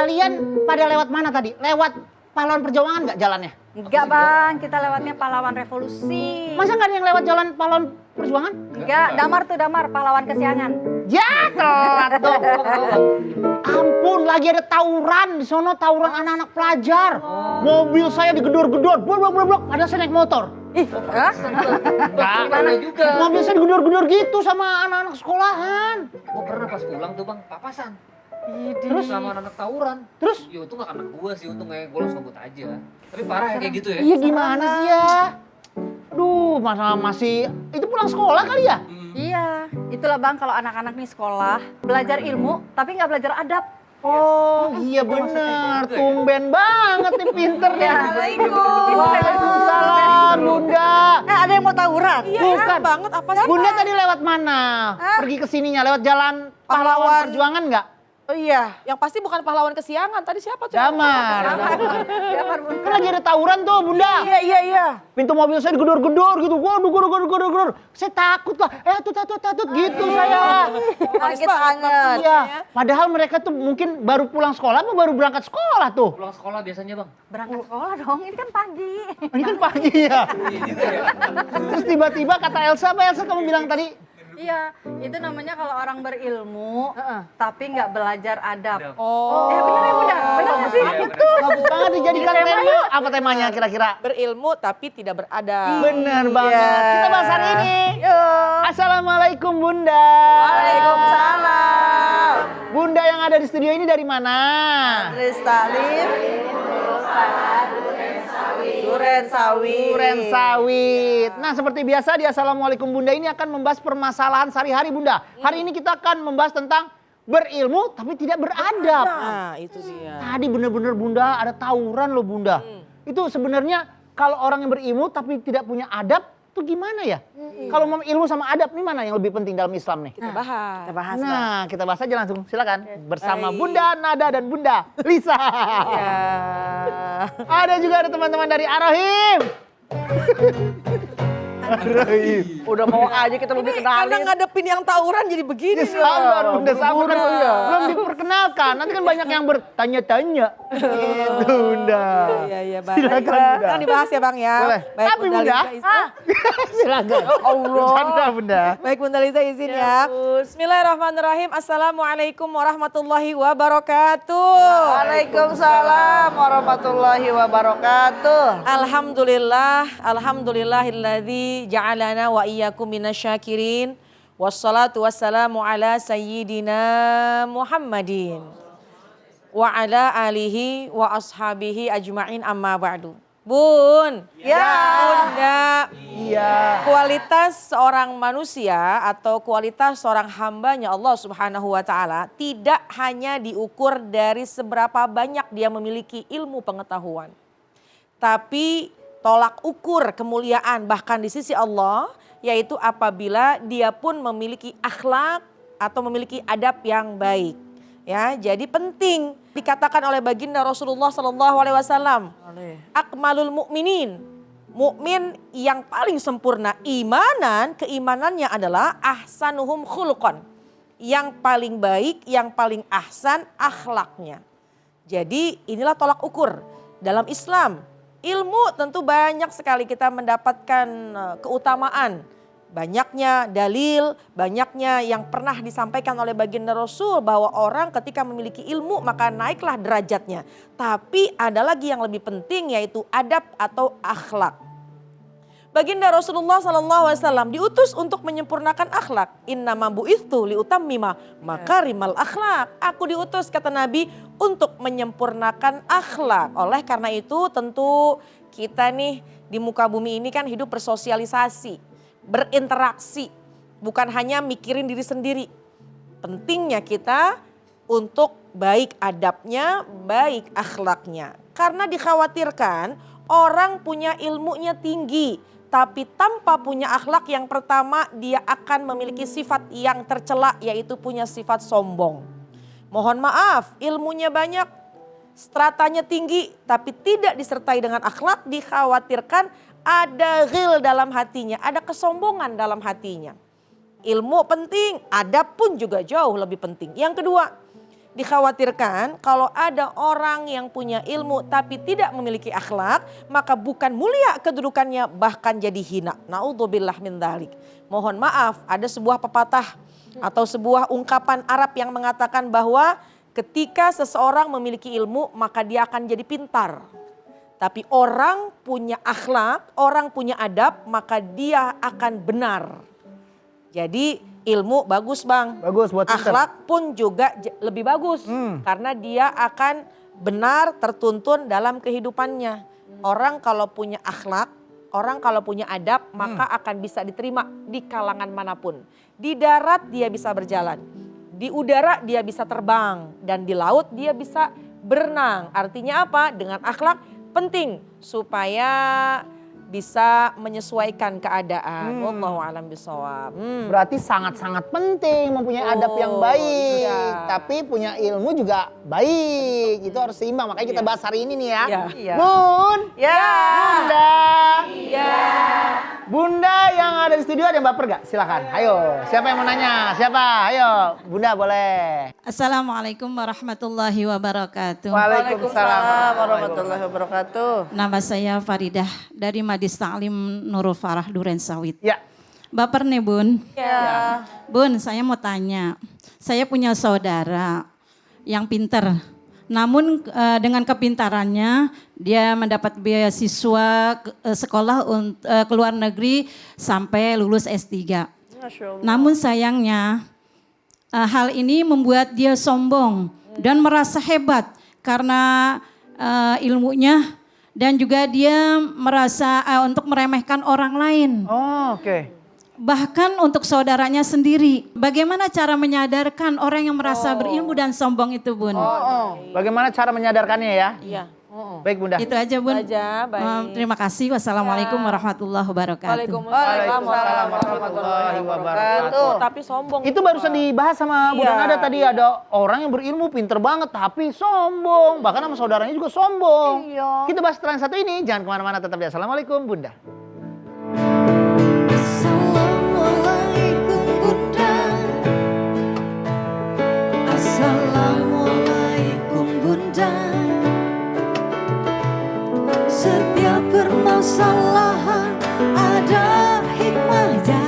Kalian pada lewat mana tadi? Lewat pahlawan perjuangan nggak jalannya? Enggak bang, kita lewatnya pahlawan revolusi. Masa nggak ada yang lewat jalan pahlawan perjuangan? Enggak, damar pahlawan kesiangan. Ya telat dong. Ampun, lagi ada tawuran di sono, tawuran anak-anak pelajar. Mobil saya digedor-gedor, blok. Padahal saya naik motor. Ih, Gimana juga? Mobil saya digedor-gedor gitu sama anak-anak sekolahan. Gue pernah pas pulang tuh bang, papasan. Terus Sama anak tawuran. Terus? Ya untung gak kena gue sih, untungnya gue langsung ngebut aja. Tapi parah ya kayak gitu ya. Iya gimana sih ya? Aduh, masa masih itu pulang sekolah kali ya? Iya, itulah bang kalau anak-anak nih sekolah belajar ilmu tapi nggak belajar adab. Oh iya bener, tumben banget nih pinter nih. Waalaikumsalam. Bunda. Ada yang mau tawuran? Bukan banget apa sih? Bunda tadi lewat mana? Pergi ke sininya lewat jalan pahlawan perjuangan nggak? Oh iya, yang pasti bukan pahlawan kesiangan. Tadi siapa tuh? Damar. Kan lagi ada tawuran tuh Bunda. Iya. Pintu mobil saya digedor-gedor gitu. Waduh, gedor. Saya takut lah. Tatut gitu saya. Kaget banget. Iya. Padahal mereka tuh mungkin baru pulang sekolah atau baru berangkat sekolah tuh. Pulang sekolah biasanya bang. Berangkat sekolah dong, ini kan pagi. Ini kan pagi ya. Terus tiba-tiba kata Elsa, apa Elsa kamu bilang tadi? Iya, itu namanya kalau orang berilmu tapi nggak belajar adab. Oh. Bener ya Bunda? Bener nggak sih? Itu. Bagus banget dijadikan tema. Apa temanya kira-kira? Berilmu tapi tidak beradab. Bener banget. Kita bahas hari ini. Assalamualaikum Bunda. Waalaikumsalam. Bunda yang ada di studio ini dari mana? Kristalin. Duren Sawit. Nah, seperti biasa di Assalamualaikum Bunda ini akan membahas permasalahan sehari-hari Bunda. Hari ini kita akan membahas tentang berilmu tapi tidak beradab. Nah, itu dia. Tadi bener-bener Bunda ada tawuran loh Bunda. Itu sebenarnya kalau orang yang berilmu tapi tidak punya adab itu gimana ya? Kalau mau ilmu sama adab ini mana yang lebih penting dalam Islam nih? Kita bahas. Nah, kita bahas aja langsung. Silakan bersama Bunda Nada dan Bunda Lisa. Ya. Ada juga ada teman-teman dari Ar-Rahim. Ar-Rahim. Udah mau aja kita lebih Karena kenalin. ngadepin yang tawuran jadi begini. Sabar Bunda, sabar kan Bunda. belum diperkenalkan. Nanti kan banyak yang bertanya-tanya. Gitu Bunda. Iya, Bang. Silakan Bunda. Kan dibahas ya Bang ya. Boleh. Baik Tapi Bunda, Lisa izin. silakan. Allah. Canda Bunda. Baik Bunda Lisa izin ya. Bismillahirrahmanirrahim. Assalamualaikum warahmatullahi wabarakatuh. Waalaikumsalam warahmatullahi wabarakatuh. Alhamdulillahilladzi ja'alana wa iyyakum minasyakirin. Wassalatu wassalamu ala sayyidina Muhammadin wa ala alihi wa ashabihi ajma'in amma ba'du. Bun, Bunda, kualitas seorang manusia atau kualitas seorang hambanya Allah Subhanahu wa Ta'ala tidak hanya diukur dari seberapa banyak dia memiliki ilmu pengetahuan, tapi tolak ukur kemuliaan bahkan di sisi Allah yaitu apabila dia pun memiliki akhlak atau memiliki adab yang baik. Ya, jadi penting dikatakan oleh baginda Rasulullah SAW, akmalul mukminin, mukmin yang paling sempurna imanan, keimanannya adalah ahsanuhum khuluqan, yang paling baik, yang paling ahsan akhlaknya. Jadi inilah tolak ukur dalam Islam. Ilmu tentu banyak sekali kita mendapatkan keutamaan. Banyaknya dalil, banyaknya yang pernah disampaikan oleh baginda Rasul bahwa orang ketika memiliki ilmu maka naiklah derajatnya. Tapi ada lagi yang lebih penting yaitu adab atau akhlak. Baginda Rasulullah SAW diutus untuk menyempurnakan akhlak. Innama bu'itsu liutammima makarimal akhlak. Aku diutus kata Nabi untuk menyempurnakan akhlak. Oleh karena itu tentu kita nih di muka bumi ini kan hidup bersosialisasi, berinteraksi. Bukan hanya mikirin diri sendiri. Pentingnya kita untuk baik adabnya, baik akhlaknya. Karena dikhawatirkan orang punya ilmunya tinggi. Tapi tanpa punya akhlak yang pertama dia akan memiliki sifat yang tercela yaitu punya sifat sombong. Mohon maaf ilmunya banyak, stratanya tinggi tapi tidak disertai dengan akhlak dikhawatirkan ada ghil dalam hatinya, ada kesombongan dalam hatinya. Ilmu penting, adab pun juga jauh lebih penting. Yang kedua, dikhawatirkan kalau ada orang yang punya ilmu tapi tidak memiliki akhlak, maka bukan mulia kedudukannya, bahkan jadi hina. Naudzubillah min dzalik. Mohon maaf, ada sebuah pepatah atau sebuah ungkapan Arab yang mengatakan bahwa ketika seseorang memiliki ilmu maka dia akan jadi pintar. Tapi orang punya akhlak, orang punya adab, maka dia akan benar. Jadi ilmu bagus bang, Bagus buat akhlak pun juga lebih bagus. Karena dia akan benar tertuntun dalam kehidupannya. Orang kalau punya akhlak, orang kalau punya adab, maka akan bisa diterima di kalangan manapun. Di darat dia bisa berjalan, di udara dia bisa terbang, dan di laut dia bisa berenang. Artinya apa? Dengan akhlak penting supaya bisa menyesuaikan keadaan. Wallahu a'lam bishawab. Berarti sangat-sangat penting mempunyai adab yang baik. iya. Tapi punya ilmu juga baik. Itu harus seimbang. Makanya kita bahas hari ini nih ya. Iya. Bun. Ya. Bunda. Bunda yang ada di studio ada yang baper gak? Silakan. Ayo. Siapa yang mau nanya? Siapa? Ayo. Bunda boleh. Assalamualaikum warahmatullahi wabarakatuh. Waalaikumsalam warahmatullahi wabarakatuh. Nama saya Faridah dari Madis Ta'lim Nurul Farah Duren Sawit. Ya. Baper nih Bun. Ya. Bun, saya mau tanya. Saya punya saudara yang pinter. Namun dengan kepintarannya dia mendapat beasiswa sekolah ke luar negeri sampai lulus S3. Namun sayangnya hal ini membuat dia sombong dan merasa hebat karena ilmunya, dan juga dia merasa untuk meremehkan orang lain. Oh, oke. Bahkan untuk saudaranya sendiri. Bagaimana cara menyadarkan orang yang merasa berilmu dan sombong itu Bun? Bagaimana cara menyadarkannya ya? Iya. Baik Bunda. Itu aja Bun. Aja, baik. Terima kasih. Wassalamualaikum warahmatullahi wabarakatuh. Waalaikumsalam warahmatullahi wabarakatuh. Tapi sombong. Itu barusan dibahas sama Bunda Nada tadi, ada orang yang berilmu pinter banget tapi sombong. Bahkan sama saudaranya juga sombong. Kita bahas setelah yang satu ini. Jangan kemana-mana, tetap di Assalamualaikum Bunda. Assalamualaikum Bunda. Assalamualaikum Bunda. Setiap permasalahan ada hikmahnya.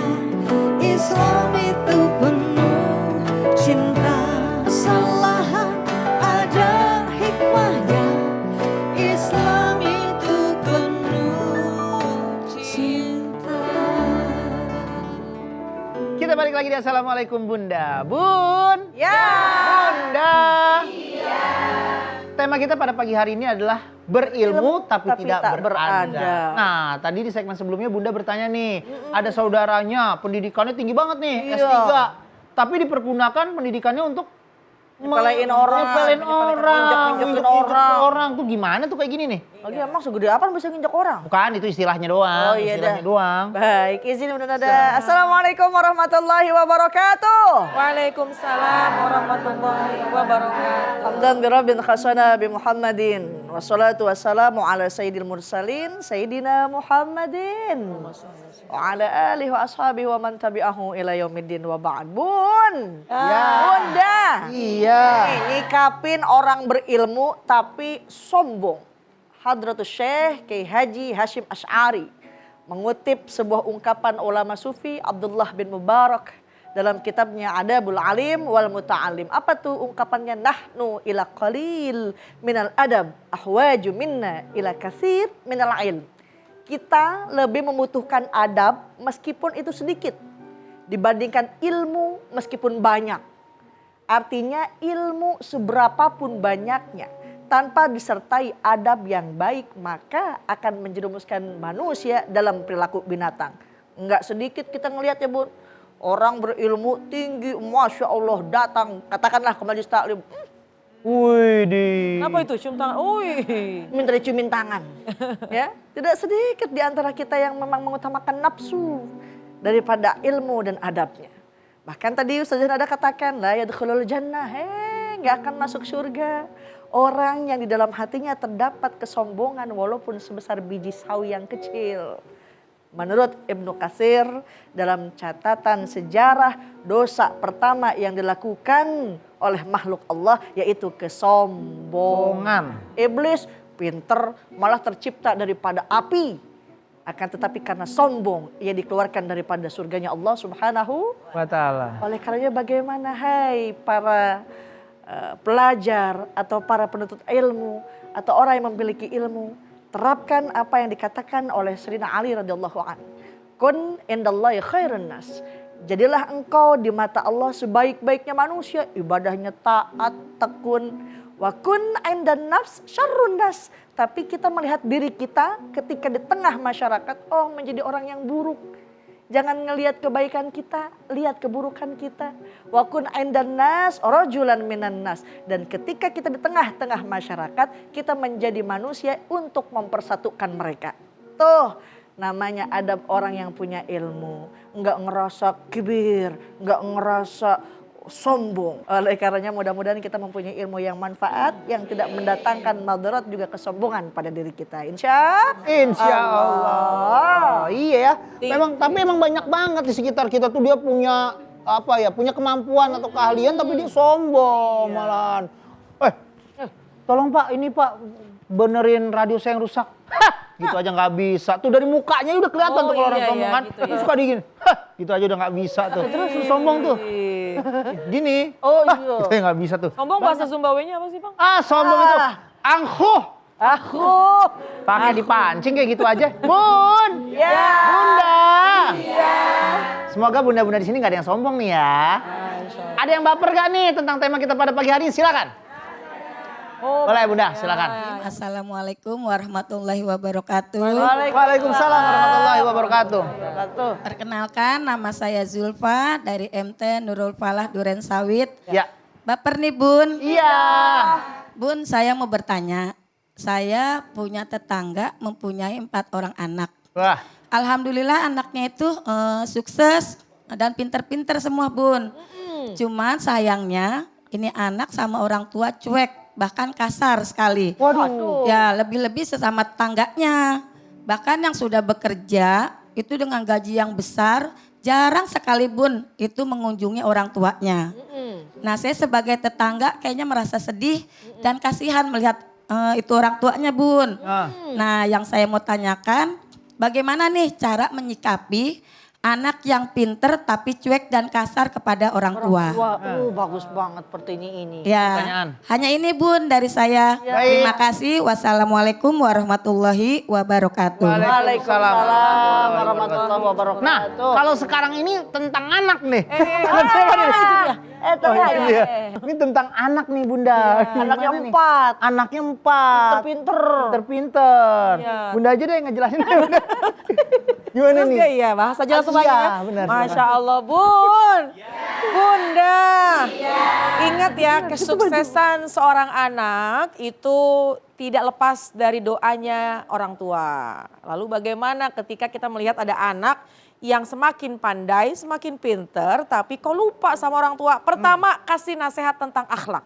Islam itu penuh cinta. Kesalahan ada hikmahnya. Islam itu penuh cinta. Kita balik lagi di Assalamualaikum Bunda. Bun. Ya. Bunda. Tema kita pada pagi hari ini adalah berilmu tapi tidak beradab. Nah, tadi di segmen sebelumnya Bunda bertanya nih, ada saudaranya pendidikannya tinggi banget nih, S3. Tapi dipergunakan pendidikannya untuk Nyepelein orang, nyepelein orang, injek-injekin injek-injekin orang. Tuh gimana tuh kayak gini nih? Lagi emang segede apa bisa nginjek orang? Bukan, itu istilahnya doang. Oh, iya istilahnya dah. doang. Baik, izin Bunda Nada. Assalamualaikum warahmatullahi wabarakatuh. Waalaikumsalam warahmatullahi wabarakatuh. Hamdan bi rabbin khasana bi Muhammadin. Wassalatu wassalamu ala sayyidil mursalin Sayyidina Muhammadin. Wa ala alihi wa ashabihi wa man tabi'ahu ila yaumiddin wa ba'd. Bun. Bunda. Iya. Nyikapin orang berilmu tapi sombong. Hadratus Syekh Kiai Haji Hashim Asy'ari mengutip sebuah ungkapan ulama sufi Abdullah bin Mubarak dalam kitabnya Adabul Alim wal Muta'alim. Apa tuh ungkapannya? Nahnu ila qalil minal adab ahwaju minna ila katsir minal ilm. Kita lebih membutuhkan adab meskipun itu sedikit dibandingkan ilmu meskipun banyak. Artinya ilmu seberapapun banyaknya tanpa disertai adab yang baik maka akan menjerumuskan manusia dalam perilaku binatang. Enggak sedikit kita ngelihat ya Bun, orang berilmu tinggi, Masya Allah datang katakanlah ke majelis taklim. Wih di. Apa itu cium tangan? Wih. Minta diciumin tangan. Ya, tidak sedikit di antara kita yang memang mengutamakan nafsu daripada ilmu dan adabnya. Bahkan tadi Ustazah Nada katakan la yadkhulul jannah, nggak akan masuk surga orang yang di dalam hatinya terdapat kesombongan walaupun sebesar biji sawi yang kecil. Menurut Ibnu Katsir dalam catatan sejarah, dosa pertama yang dilakukan oleh makhluk Allah, yaitu kesombongan. Iblis pinter, malah tercipta daripada api. Akan tetapi karena sombong, ia dikeluarkan daripada surganya Allah Subhanahu wa ta'ala. Oleh karenanya bagaimana hai para pelajar atau para penuntut ilmu atau orang yang memiliki ilmu, terapkan apa yang dikatakan oleh Sayyidina Ali radhiyallahu anhu. Kun indallahi khairun nas. Jadilah engkau di mata Allah sebaik-baiknya manusia, ibadahnya taat, tekun. Wa kun indan nafs syarrun nas. Tapi kita melihat diri kita ketika di tengah masyarakat, oh menjadi orang yang buruk. Jangan ngelihat kebaikan kita, lihat keburukan kita. Wa kun indan nas rajulan minan nas. Dan ketika kita di tengah-tengah masyarakat, kita menjadi manusia untuk mempersatukan mereka. Tuh namanya adab orang yang punya ilmu. Enggak ngerasa kibir, enggak ngerasa sombong. Oleh karenanya mudah-mudahan kita mempunyai ilmu yang manfaat, yang tidak mendatangkan madarat juga kesombongan pada diri kita. Insya Allah. Iya ya. Tapi emang banyak banget di sekitar kita tuh dia punya punya kemampuan atau keahlian tapi dia sombong malahan. Tolong Pak, ini Pak benerin radio saya yang rusak. Gitu aja nggak bisa. Tuh dari mukanya udah kelihatan tuh kalau orang sombong kan. gitu Terus suka digini. Gitu aja udah nggak bisa tuh. Terus sombong tuh. Gini. Oh iya. Itu yang nggak bisa tuh. Sombong bahasa Sumbawenya apa sih Bang? Sombong itu. Angkuh. Aku. Pakai dipancing kayak gitu aja. Bun. Ya. Bunda. Semoga bunda-bunda di sini nggak ada yang sombong nih ya. Ada yang baper gak nih tentang tema kita pada pagi hari ini? Silakan. Boleh Bunda, silakan. Assalamualaikum warahmatullahi wabarakatuh. Waalaikumsalam warahmatullahi wabarakatuh. Perkenalkan, nama saya Zulfa dari MT Nurul Falah Duren Sawit. Ya. Baper nih Bun. Iya. Bun, saya mau bertanya. Saya punya tetangga mempunyai 4 orang anak. Wah. Alhamdulillah anaknya itu sukses dan pinter-pinter semua Bun. Cuman sayangnya ini anak sama orang tua cuek. Bahkan kasar sekali. Waduh. Ya lebih-lebih sesama tetangganya. Bahkan yang sudah bekerja itu dengan gaji yang besar jarang sekali Bun itu mengunjungi orang tuanya. Nah saya sebagai tetangga kayaknya merasa sedih dan kasihan melihat itu orang tuanya Bun. Nah yang saya mau tanyakan bagaimana nih cara menyikapi anak yang pinter tapi cuek dan kasar kepada orang tua. Bagus banget pertanyaan ini. Ya, Pertanyaan. hanya ini Bun dari saya. Ya. Terima kasih. Wassalamualaikum warahmatullahi wabarakatuh. Waalaikumsalam warahmatullahi wabarakatuh. Nah, kalau sekarang ini tentang anak nih. Ini tentang anak nih Bunda. Anaknya Gimana nih? 4. Anaknya 4. Pinter-pinter. Iya. Bunda aja deh yang ngejelasin. Gimana Terus nih? gak iya bahasa jelas semuanya ya? benar. Masya Allah Bun. Bunda. Ingat ya kesuksesan seorang anak itu tidak lepas dari doanya orang tua. Lalu bagaimana ketika kita melihat ada anak yang semakin pandai, semakin pinter, tapi kok lupa sama orang tua. Pertama kasih nasihat tentang akhlak.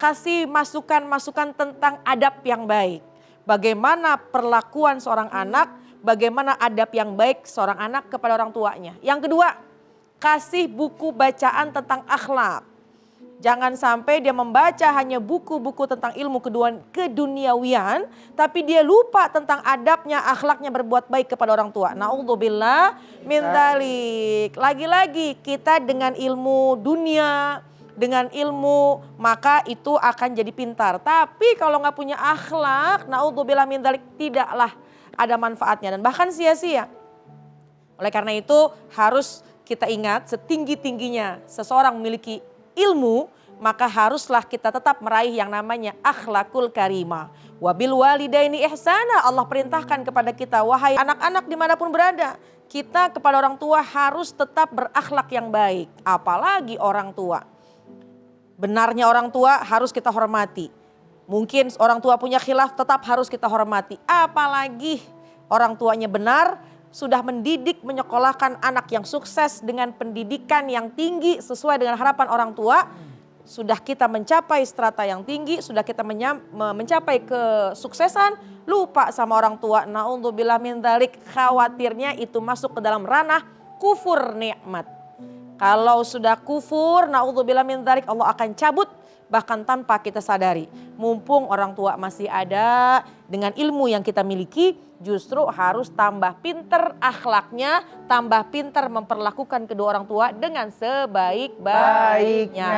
Kasih masukan-masukan tentang adab yang baik. Bagaimana perlakuan seorang anak, bagaimana adab yang baik seorang anak kepada orang tuanya. Yang kedua, kasih buku bacaan tentang akhlak. Jangan sampai dia membaca hanya buku-buku tentang ilmu keduniawian, tapi dia lupa tentang adabnya, akhlaknya berbuat baik kepada orang tua. Na'udzubillah min dzalik. Lagi-lagi kita dengan ilmu dunia, dengan ilmu maka itu akan jadi pintar. Tapi kalau nggak punya akhlak, na'udzubillah min dzalik, tidaklah ada manfaatnya dan bahkan sia-sia. Oleh karena itu harus kita ingat setinggi-tingginya seseorang memiliki ilmu, maka haruslah kita tetap meraih yang namanya akhlakul karimah. Wabil walidaini ihsana, Allah perintahkan kepada kita, wahai anak-anak dimanapun berada, kita kepada orang tua harus tetap berakhlak yang baik. Apalagi orang tua. Benarnya orang tua harus kita hormati. Mungkin orang tua punya khilaf tetap harus kita hormati. Apalagi orang tuanya benar, sudah mendidik, menyekolahkan anak yang sukses dengan pendidikan yang tinggi sesuai dengan harapan orang tua. Sudah kita mencapai strata yang tinggi, sudah kita mencapai kesuksesan, lupa sama orang tua. Na'udzubillah min dzalik, khawatirnya itu masuk ke dalam ranah kufur nikmat. Kalau sudah kufur, naudzubillah min dzalik, Allah akan cabut bahkan tanpa kita sadari. Mumpung orang tua masih ada, dengan ilmu yang kita miliki, justru harus tambah pinter akhlaknya, tambah pinter memperlakukan kedua orang tua dengan sebaik-baiknya.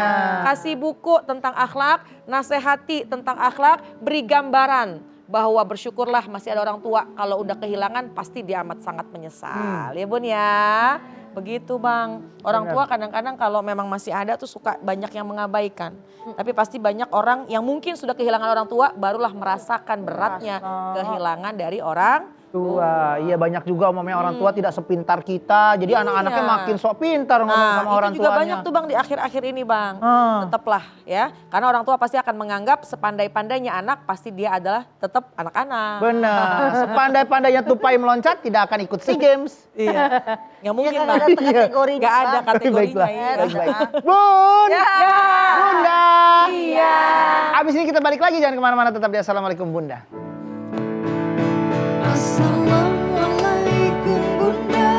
Kasih buku tentang akhlak, nasihati tentang akhlak, beri gambaran bahwa bersyukurlah masih ada orang tua. Kalau udah kehilangan pasti dia amat sangat menyesal. Ya Bun ya. Begitu Bang. Orang tua kadang-kadang kalau memang masih ada tuh suka banyak yang mengabaikan. Tapi pasti banyak orang yang mungkin sudah kehilangan orang tua barulah merasakan beratnya kehilangan dari orang tua. Iya banyak juga umumnya orang tua tidak sepintar kita. Jadi anak-anaknya makin sok pintar ngomong sama orang tuanya. Itu juga banyak tuh Bang di akhir-akhir ini Bang. Tetaplah ya. Karena orang tua pasti akan menganggap sepandai-pandainya anak pasti dia adalah tetap anak-anak. Benar. Sepandai-pandainya tupai meloncat tidak akan ikut SEA Games. Iya. Nggak mungkin Bang. Ada kategorinya. Nggak ada kategorinya. Baiklah. Ya. Baik. Bun. Bunda. Iya. Abis ini kita balik lagi, jangan kemana-mana, tetap di Assalamualaikum Bunda. Assalamualaikum Bunda.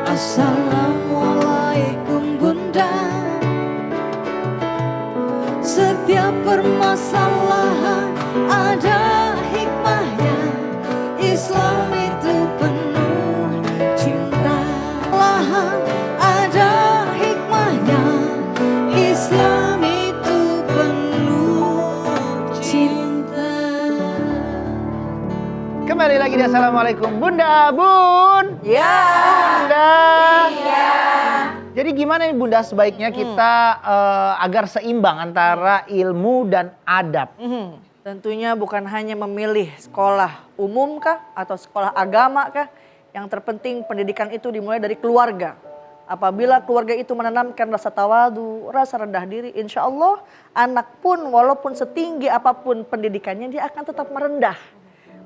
Assalamualaikum Bunda. Setiap permasalahan ada hikmahnya. Islam itu penuh cinta. Lahan ada hikmahnya. Islam itu penuh cinta. Kembali lagi di Assalamualaikum Bunda, Bun. Ya. Bunda. Iya. Jadi gimana nih Bunda sebaiknya kita agar seimbang antara ilmu dan adab? Tentunya bukan hanya memilih sekolah umum kah atau sekolah agama kah. Yang terpenting pendidikan itu dimulai dari keluarga. Apabila keluarga itu menanamkan rasa tawadu, rasa rendah diri, insya Allah anak pun walaupun setinggi apapun pendidikannya dia akan tetap merendah.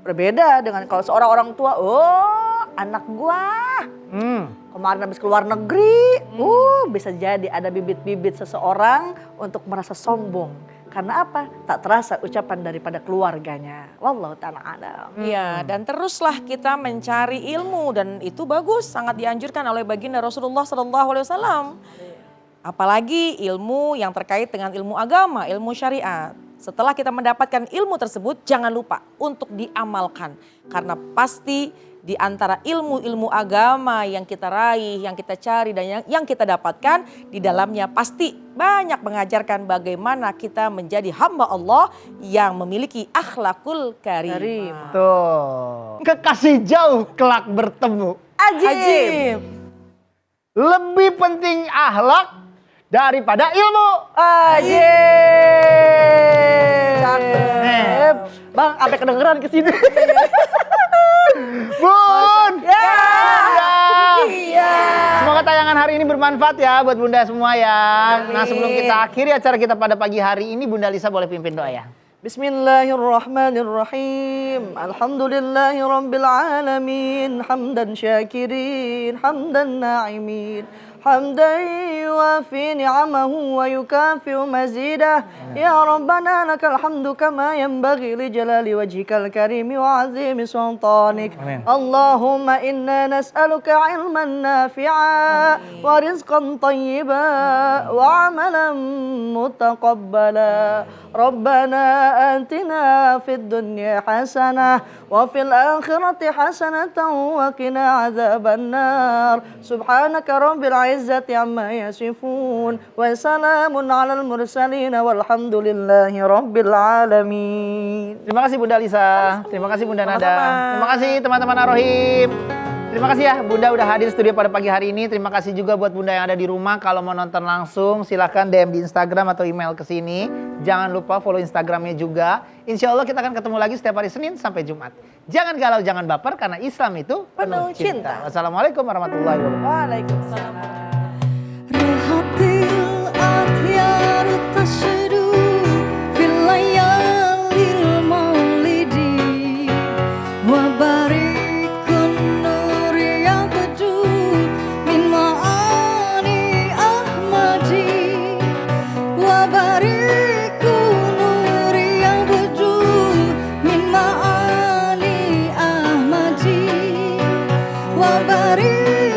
Berbeda dengan kalau seorang orang tua, oh anak gua kemarin habis keluar negeri, bisa jadi ada bibit-bibit seseorang untuk merasa sombong. Karena apa? Tak terasa ucapan daripada keluarganya. Wallahu ta'ala alam. Iya, dan teruslah kita mencari ilmu dan itu bagus, sangat dianjurkan oleh baginda Rasulullah SAW. Apalagi ilmu yang terkait dengan ilmu agama, ilmu syariat. Setelah kita mendapatkan ilmu tersebut, jangan lupa untuk diamalkan. Karena pasti di antara ilmu-ilmu agama yang kita raih, yang kita cari dan yang kita dapatkan, di dalamnya pasti banyak mengajarkan bagaimana kita menjadi hamba Allah yang memiliki akhlakul karimah. Tuh. Kekasih jauh kelak bertemu. Ajib. Lebih penting akhlak daripada ilmu. Ajib. Cakep. Bang, sampai kedengeran ke sini. Bun. Ya. Iya. Semoga tayangan hari ini bermanfaat ya buat Bunda semua ya. Nah sebelum kita akhiri acara kita pada pagi hari ini, Bunda Lisa boleh pimpin doa ya. Bismillahirrahmanirrahim. Alhamdulillahi rabbil alamin. Hamdan syakirin, hamdan na'imin. حمدا يوافي نعمه ويكافئ مزيده يا ربنا لك الحمد كما ينبغي لجلال وجهك الكريم وعظيم سلطانك اللهم إنا نسألك علما نافعا ورزقا طيبا وعملا متقبلا ربنا آتنا في الدنيا حسنة وفي الآخرة حسنة وقنا عذاب النار سبحانك رب العزة عما يصفون وسلام على المرسلين والحمد لله رب العالمين. Terima kasih Bunda Lisa, terima kasih Bunda Nada, terima kasih teman-teman Arohim. Terima kasih ya Bunda udah hadir studio pada pagi hari ini. Terima kasih juga buat Bunda yang ada di rumah. Kalau mau nonton langsung silahkan DM di Instagram atau email ke sini. Jangan lupa follow Instagramnya juga. Insya Allah kita akan ketemu lagi setiap hari Senin sampai Jumat. Jangan galau, jangan baper karena Islam itu penuh cinta. Wassalamualaikum warahmatullahi wabarakatuh. Waalaikumsalam. Rahatil athyar tashru fil layalil maulidi wa barikun nur yabdu min ma'ani ahmadi wa barikun nur yabdu min ma'ani ahmadi wa barik